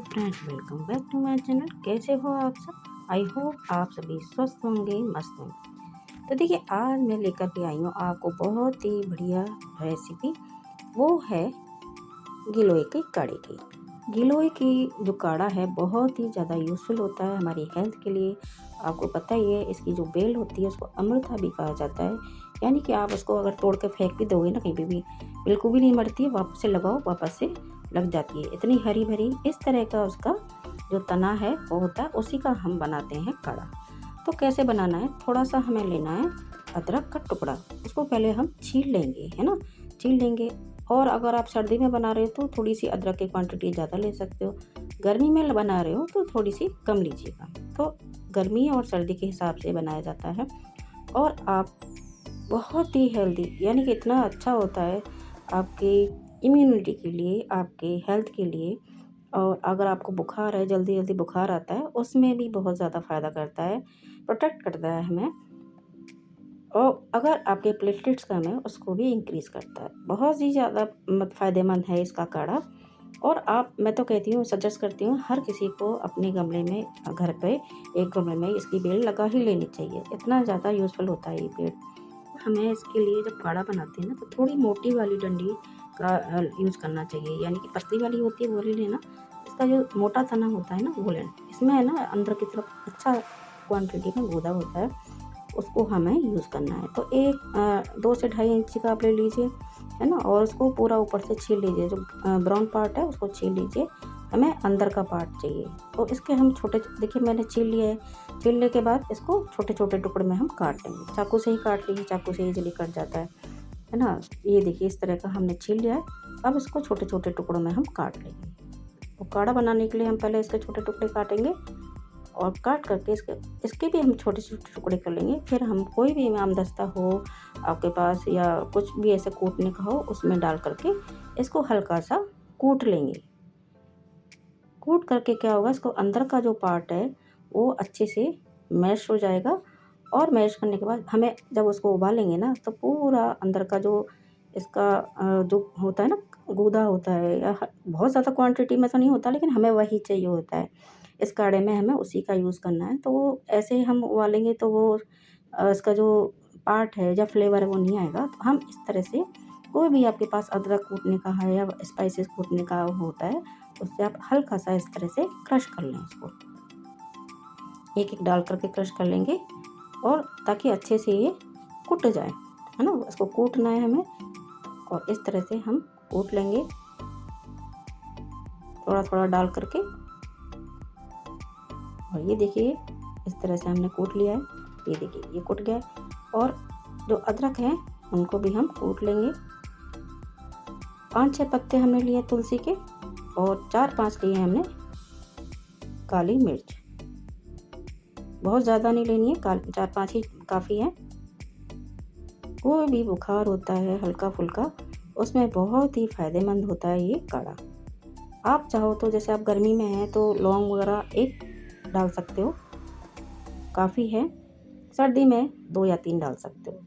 Friends, welcome back to my channel. कैसे हो आप सब? आई होप आप सभी स्वस्थ होंगे, मस्त होंगे। तो देखिए, आज मैं लेकर के आई हूँ आपको बहुत ही बढ़िया रेसिपी। वो है गिलोय के काढ़े की। गिलोय की जो काढ़ा है बहुत ही ज़्यादा यूज़फुल होता है हमारी हेल्थ के लिए। आपको पता ही है, इसकी जो बेल होती है उसको अमृता भी कहा जाता है। यानी कि आप उसको अगर तोड़ के फेंक भी दोगे ना कहीं पे भी, बिल्कुल भी नहीं मरती है। वापस से लगाओ, वापस से लग जाती है। इतनी हरी भरी इस तरह का उसका जो तना है वो होता है, उसी का हम बनाते हैं काढ़ा। तो कैसे बनाना है, थोड़ा सा हमें लेना है अदरक का टुकड़ा। उसको पहले हम छील लेंगे, है ना, छील लेंगे। और अगर आप सर्दी में बना रहे हो तो थोड़ी सी अदरक की क्वांटिटी ज़्यादा ले सकते हो। गर्मी में बना रहे हो तो थोड़ी सी कम लीजिएगा। तो गर्मी और सर्दी के हिसाब से बनाया जाता है। और आप बहुत ही हेल्दी, यानी कि इतना अच्छा होता है आपकी इम्यूनिटी के लिए, आपके हेल्थ के लिए। और अगर आपको बुखार है, जल्दी जल्दी बुखार आता है, उसमें भी बहुत ज़्यादा फ़ायदा करता है, प्रोटेक्ट करता है हमें। और अगर आपके प्लेटलेट्स कम है उसको भी इंक्रीज़ करता है। बहुत ही ज़्यादा फ़ायदेमंद है इसका काढ़ा। और मैं तो कहती हूँ, सजेस्ट करती हूँ हर किसी को अपने गमले में, घर पे एक गमले में इसकी बेल लगा ही लेनी चाहिए। इतना ज़्यादा यूज़फुल होता है ये पेड़। हमें इसके लिए जब काढ़ा बनाते हैं ना, तो थोड़ी मोटी वाली डंडी का यूज़ करना चाहिए। यानी कि पतली वाली होती है वो नहीं लेना, इसका जो मोटा तना होता है ना वो लेना। इसमें है ना अंदर की तरफ अच्छा क्वांटिटी में गूदा होता है, उसको हमें यूज़ करना है। तो 2 से ढाई इंच का आप ले लीजिए, है ना। और उसको पूरा ऊपर से छील लीजिए, जो ब्राउन पार्ट है उसको छील लीजिए। हमें अंदर का पार्ट चाहिए। तो इसके हम छोटे, देखिए मैंने छील लिया है। छीलने के बाद इसको छोटे छोटे टुकड़े में हम काट लेंगे। चाकू से ही काट लीजिए, चाकू से इजीली कट जाता है ना। ये देखिए, इस तरह का हमने छील लिया है। अब इसको छोटे छोटे टुकड़ों में हम काट लेंगे। तो काढ़ा बनाने के लिए हम पहले इसके छोटे टुकड़े काटेंगे, और काट करके इसके भी हम छोटे छोटे टुकड़े कर लेंगे। फिर हम कोई भी आम दस्ता हो आपके पास, या कुछ भी ऐसे कूटने का हो, उसमें डाल करके इसको हल्का सा कूट लेंगे। कूट करके क्या होगा, इसको अंदर का जो पार्ट है वो अच्छे से मैश हो जाएगा। और मैश करने के बाद हमें जब उसको उबालेंगे ना, तो पूरा अंदर का जो इसका जो होता है ना, गूदा होता है, या बहुत ज़्यादा क्वांटिटी में तो नहीं होता, लेकिन हमें वही चाहिए होता है। इस काढ़े में हमें उसी का यूज़ करना है। तो वो ऐसे ही हम उबालेंगे तो वो इसका जो पार्ट है या फ्लेवर है वो नहीं आएगा। तो हम इस तरह से, कोई भी आपके पास अदरक कूटने का है या स्पाइसेस कूटने का होता है, उससे आप हल्का सा इस तरह से क्रश कर लें। इसको एक एक डाल करके क्रश कर लेंगे, और ताकि अच्छे से ये कूट जाए, है ना। इसको कूटना है हमें, और इस तरह से हम कूट लेंगे थोड़ा थोड़ा डाल करके। और ये देखिए, इस तरह से हमने कूट लिया है। ये देखिए, ये कूट गया है। और जो अदरक है उनको भी हम कूट लेंगे। 5-6 पत्ते हमने लिए तुलसी के, और 4-5 लिए हमने काली मिर्च। बहुत ज़्यादा नहीं लेनी है, 4-5 ही काफ़ी है। कोई भी बुखार होता है हल्का फुल्का, उसमें बहुत ही फ़ायदेमंद होता है ये काढ़ा। आप चाहो तो, जैसे आप गर्मी में हैं तो लौंग वगैरह 1 डाल सकते हो, काफ़ी है। सर्दी में 2 या 3 डाल सकते हो।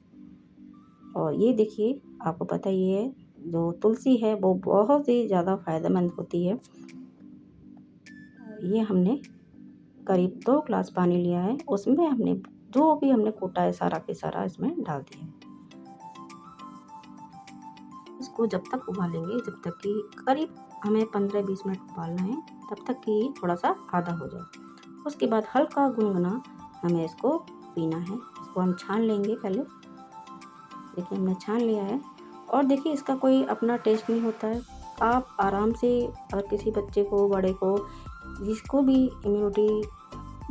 और ये देखिए, आपको पता ही है, जो तुलसी है वो बहुत ही ज़्यादा फ़ायदेमंद होती है। ये हमने करीब 2 ग्लास पानी लिया है, उसमें हमने जो भी हमने कूटा है सारा के सारा इसमें डाल दिया है। इसको जब तक उबालेंगे, जब तक कि करीब हमें 15-20 मिनट उबालना है, तब तक कि थोड़ा सा आधा हो जाए। उसके बाद हल्का गुनगुना हमें इसको पीना है। इसको हम छान लेंगे पहले। देखिए, हमने छान लिया है। और देखिए, इसका कोई अपना टेस्ट नहीं होता है। आप आराम से, अगर किसी बच्चे को, बड़े को, जिसको भी इम्यूनिटी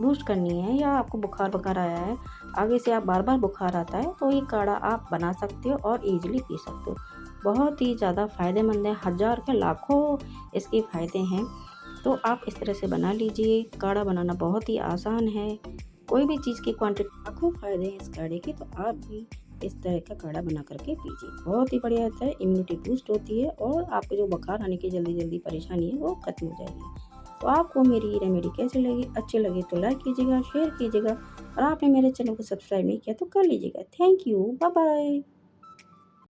बूस्ट करनी है, या आपको बुखार वगैरह आया है, आगे से आप बार बार बुखार आता है, तो ये काढ़ा आप बना सकते हो और ईजिली पी सकते हो। बहुत ही ज़्यादा फ़ायदेमंद है, हज़ार के लाखों इसके फ़ायदे हैं। तो आप इस तरह से बना लीजिए। काढ़ा बनाना बहुत ही आसान है। कोई भी चीज़ की क्वांटिटी, लाखों फ़ायदे हैं इस काढ़े के। तो आप भी इस तरह का काढ़ा बना करके पीजिए। बहुत ही बढ़िया होता है, इम्यूनिटी बूस्ट होती है, और आपको जो बुखार आने की जल्दी जल्दी परेशानी है वो खत्म हो जाएगी। तो आपको मेरी रेमेडी कैसी लगी? अच्छी लगी तो लाइक कीजिएगा, शेयर कीजिएगा, और आपने मेरे चैनल को सब्सक्राइब नहीं किया तो कर लीजिएगा। Thank you, bye bye.